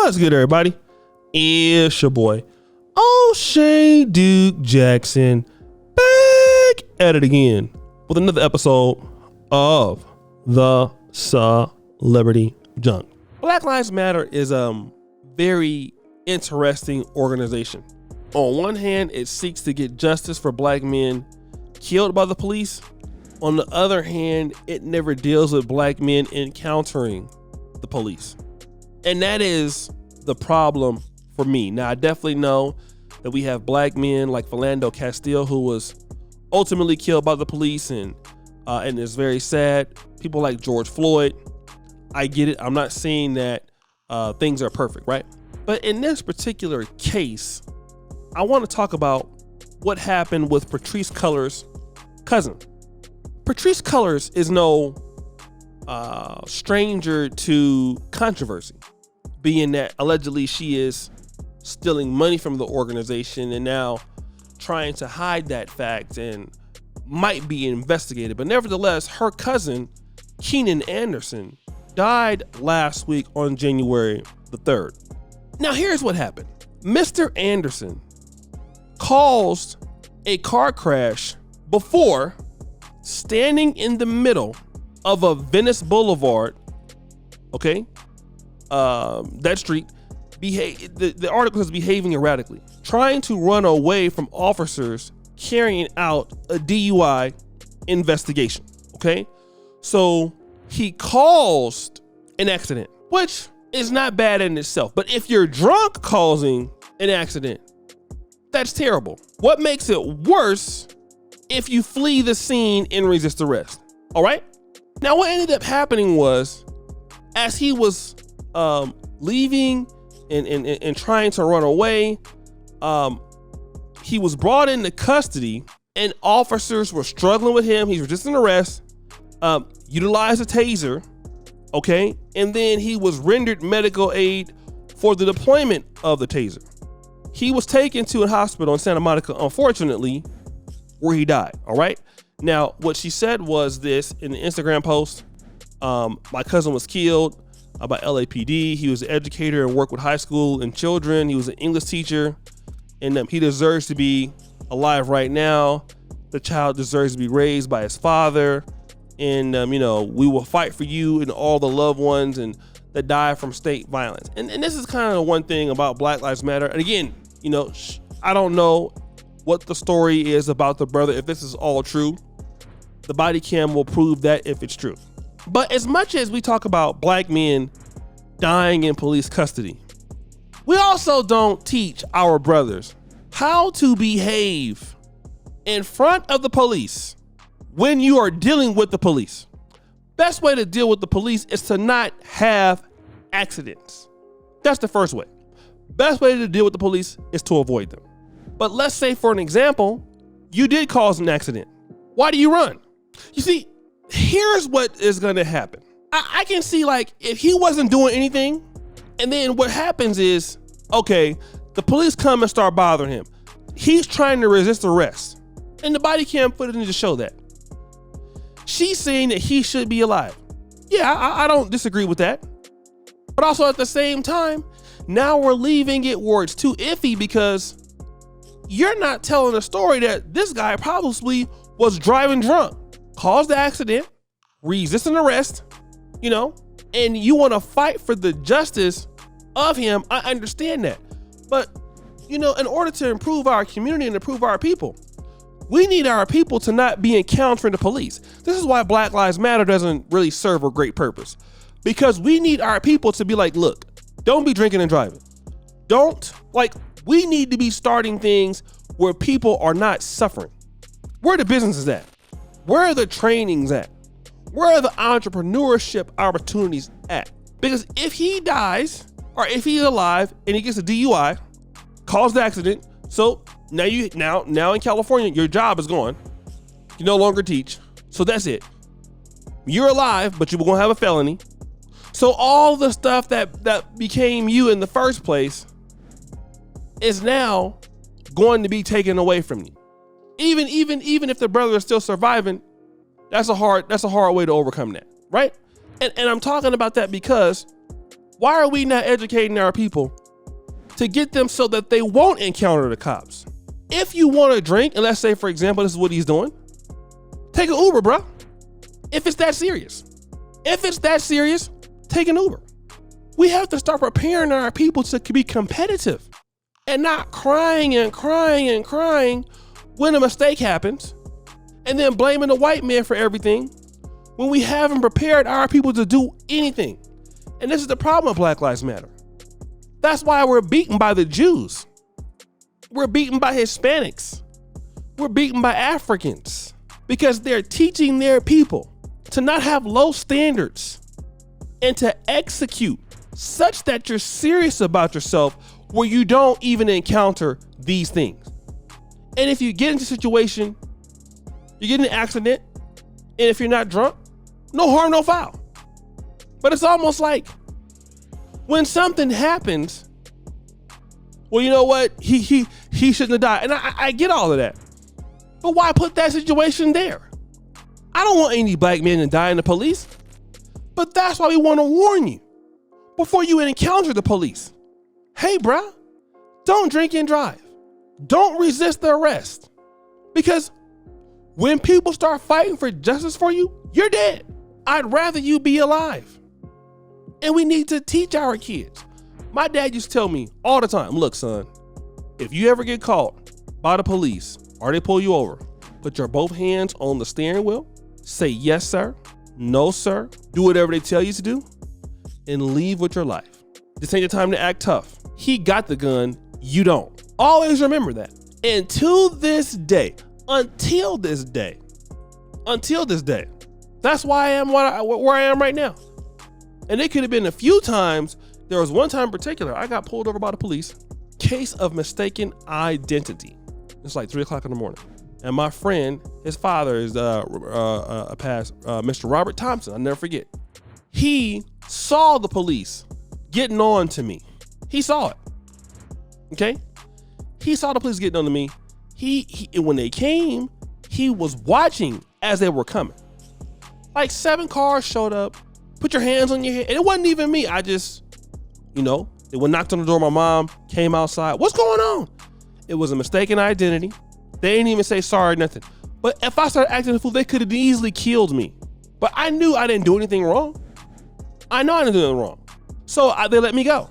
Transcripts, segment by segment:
What's good, everybody? It's your boy, O'Shea Duke Jackson, back at it again with another episode of the Celebrity Junk. Black Lives Matter is a very interesting organization. On one hand, it seeks to get justice for black men killed by the police. On the other hand, it never deals with black men encountering the police. And that is the problem for me. Now, I definitely know that we have black men like Philando Castile, who was ultimately killed by the police, and it's very sad. People like George Floyd. I get it. I'm not saying that things are perfect, right? But in this particular case, I want to talk about what happened with Patrisse Cullors' cousin. Patrisse Cullors is no stranger to controversy, being that allegedly she is stealing money from the organization and now trying to hide that fact and might be investigated. But nevertheless, her cousin, Keenan Anderson, died last week on January the 3rd. Now, here's what happened. Mr. Anderson caused a car crash before standing in the middle of a Venice Boulevard, okay? That street, the article is behaving erratically, trying to run away from officers carrying out a DUI investigation, okay? So he caused an accident, which is not bad in itself. But if you're drunk causing an accident, that's terrible. What makes it worse if you flee the scene and resist arrest, all right? Now, what ended up happening was, as he was leaving and trying to run away, he was brought into custody and officers were struggling with him. He's resisting arrest, utilized a taser, okay? And then he was rendered medical aid for the deployment of the taser. He was taken to a hospital in Santa Monica, unfortunately, where he died, all right? Now, what she said was this in the Instagram post: my cousin was killed by LAPD. He was an educator and worked with high school and children. He was an English teacher, and he deserves to be alive right now. The child deserves to be raised by his father, and we will fight for you and all the loved ones and that die from state violence. And this is kind of one thing about Black Lives Matter. And again, I don't know what the story is about the brother, if this is all true. The body cam will prove that if it's true. But as much as we talk about black men dying in police custody, we also don't teach our brothers how to behave in front of the police when you are dealing with the police. Best way to deal with the police is to not have accidents. That's the first way. Best way to deal with the police is to avoid them. But let's say, for an example, you did cause an accident. Why do you run? You see, here's what is going to happen. I can see, like, if he wasn't doing anything, and then what happens is, okay, the police come and start bothering him. He's trying to resist arrest, and the body cam footage to show that. She's saying that he should be alive. Yeah, I don't disagree with that. But also at the same time, now we're leaving it where it's too iffy, because you're not telling a story that this guy probably was driving drunk, caused the accident, resisting arrest, and you want to fight for the justice of him. I understand that. But, in order to improve our community and improve our people, we need our people to not be encountering the police. This is why Black Lives Matter doesn't really serve a great purpose, because we need our people to be like, look, don't be drinking and driving. We need to be starting things where people are not suffering. Where the business is at? Where are the trainings at? Where are the entrepreneurship opportunities at? Because if he dies, or if he's alive and he gets a DUI, caused the accident, so now in California, your job is gone. You no longer teach. So that's it. You're alive, but you're gonna have a felony. So all the stuff that became you in the first place is now going to be taken away from you. Even if the brother is still surviving, that's a hard way to overcome that, right? And I'm talking about that because Why are we not educating our people to get them so that they won't encounter the cops? If you want to drink, and let's say, for example, this is what he's doing, take an Uber, bro. If it's that serious. If it's that serious, take an Uber. We have to start preparing our people to be competitive and not crying and crying and crying when a mistake happens and then blaming the white man for everything when we haven't prepared our people to do anything. And this is the problem with Black Lives Matter. That's why we're beaten by the Jews. We're beaten by Hispanics. We're beaten by Africans because they're teaching their people to not have low standards and to execute such that you're serious about yourself where you don't even encounter these things. And if you get into a situation, you get in an accident, and if you're not drunk, no harm, no foul. But it's almost like when something happens, well, you know what? He shouldn't have died. And I get all of that. But why put that situation there? I don't want any black men to die in the police. But that's why we want to warn you before you encounter the police. Hey, bruh, don't drink and drive. Don't resist the arrest. Because when people start fighting for justice for you, you're dead. I'd rather you be alive. And we need to teach our kids. My dad used to tell me all the time, look, son, if you ever get caught by the police or they pull you over, put your both hands on the steering wheel, say yes, sir, no, sir, do whatever they tell you to do, and leave with your life. This ain't the time to act tough. He got the gun, you don't. Always remember that. And to this day, until this day, that's why I am where I am right now. And it could have been a few times. There was one time in particular, I got pulled over by the police, case of mistaken identity. It's like 3 o'clock in the morning. And my friend, his father is Mr. Robert Thompson. I'll never forget. He saw the police getting on to me. He saw it. Okay? He saw the police getting on to me. He when they came, he was watching as they were coming. Like 7 cars showed up, put your hands on your head. And it wasn't even me. I just, they went knocked on the door. My mom came outside. What's going on? It was a mistaken identity. They didn't even say sorry, nothing. But if I started acting a fool, they could have easily killed me. But I knew I didn't do anything wrong. I know I didn't do anything wrong. So they let me go.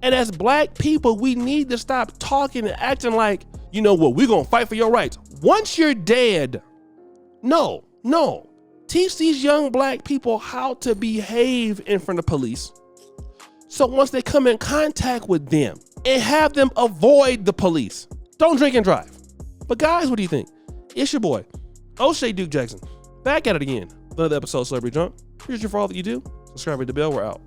And as black people, we need to stop talking and acting like, we're going to fight for your rights. Once you're dead, no. Teach these young black people how to behave in front of police. So once they come in contact with them and have them avoid the police, don't drink and drive. But guys, what do you think? It's your boy, O'Shea Duke Jackson, back at it again. Another episode of Celebrity Drunk. Appreciate you for all that you do. Subscribe to the bell. We're out.